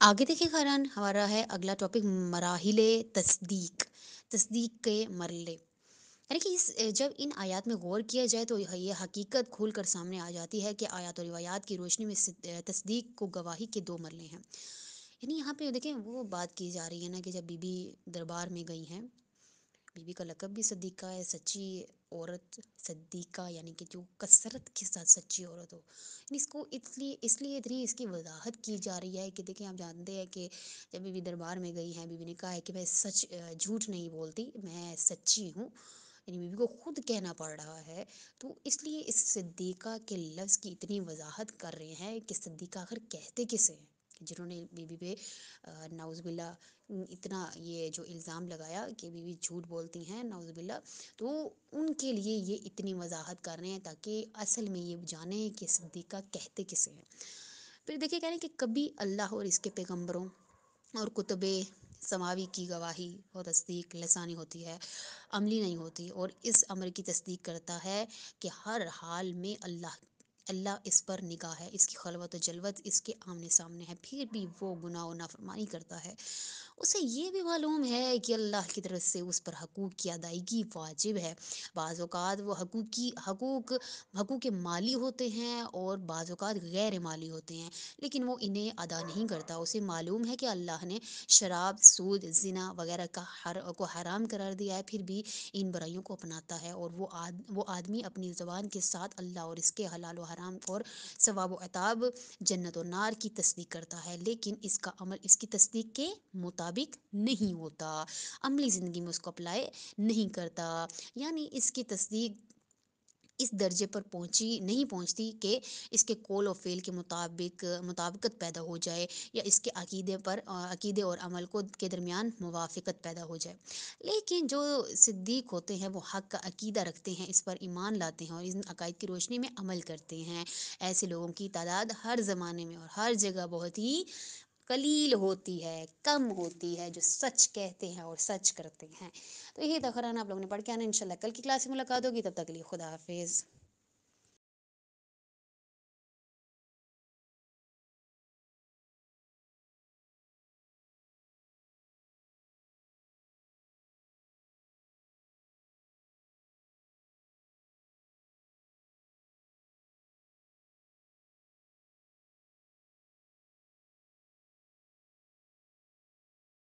आगे देखिए ख़ारान हमारा है अगला टॉपिक मराहिल तस्दीक तस्दीक के मरले यानी कि जब इन आयात में गौर किया जाए तो ये हकीकत खुल कर सामने आ जाती है कि आयात और रिवायात की रोशनी में तस्दीक को गवाही के दो मरले हैं। यानी यहाँ पे देखें वो बात की जा रही है ना कि जब बीबी दरबार में गई हैं, बीबी का लक़ब भी सद्दीक़ा है, सच्ची औरत सद्दीक़ा यानी कि जो कसरत के साथ सच्ची औरत हो। यानी इसको इसलिए इसलिए इतनी इसकी वजाहत की जा रही है कि देखिए आप जानते हैं कि जब बीबी दरबार में गई हैं, बीबी ने कहा है कि मैं झूठ नहीं बोलती, मैं सच्ची हूँ। यानी बीबी को खुद कहना पड़ रहा है। तो इसलिए इस सिद्दीक़ा के लफ्ज़ की इतनी वजाहत कर रहे हैं कि सिद्दीक़ा आखिर कहते किसे हैं, कि जिन्होंने बीबी पे नाउज़ुबिल्ला इतना ये जो इल्ज़ाम लगाया कि बीवी झूठ बोलती हैं नाउज़ुबिल्ला, तो उनके लिए ये इतनी वजाहत कर रहे हैं ताकि असल में ये जाने कि सिद्दीक़ा कहते किसे हैं। फिर देखिए कह रहे हैं कि कभी अल्लाह और इसके पैगंबरों और कुतुबे समावी की गवाही और तस्दीक लसानी होती है, अमली नहीं होती, और इस अमर की तस्दीक करता है कि हर हाल में अल्लाह अल्लाह इस पर निगाह है, इसकी खलवत और जलवत इसके आमने सामने है, फिर भी वो गुनाह और नाफरमानी करता है। उसे ये भी मालूम है कि अल्लाह की तरफ से उस पर हकूक़ की अदायगी वाजिब है। बाज़ औक़ात वो हकूक़ माली होते हैं और बाज़ औक़ात गैर माली होते हैं, लेकिन वो इन्हें अदा नहीं करता। उसे मालूम है कि अल्लाह ने शराब, सूद, ज़िना वगैरह को हराम करार दिया है, फिर भी इन बुराइयों को अपनाता है, और वो आदमी अपनी ज़ुबान के साथ अल्लाह और इसके हलाल व हराम और सवाब व अताब, जन्नत और नार की तस्दीक करता है, लेकिन इसका अमल इसकी तस्दीक के मुताबिक नहीं होता, अमली ज़िंदगी में उसको अप्लाई नहीं करता। यानी इसकी तस्दीक इस दर्जे पर नहीं पहुंचती कि इसके कौल और फ़ेल के मुताबिकत पैदा हो जाए, या इसके अकीदे और अमल को के दरमियान मुवाफ़क़त पैदा हो जाए। लेकिन जो सिद्दीक होते हैं वो हक़ का अकीदा रखते हैं, इस पर ईमान लाते हैं और इन अकायद की रोशनी में अमल करते हैं। ऐसे लोगों की तादाद हर ज़माने में और हर जगह बहुत ही कलील होती है, कम होती है, जो सच कहते हैं और सच करते हैं। तो यही था क़ुरान आप लोगों ने पढ़ के आना। इंशाल्लाह कल की क्लास में मुलाकात होगी, तब तक के लिए खुदा हाफिज़।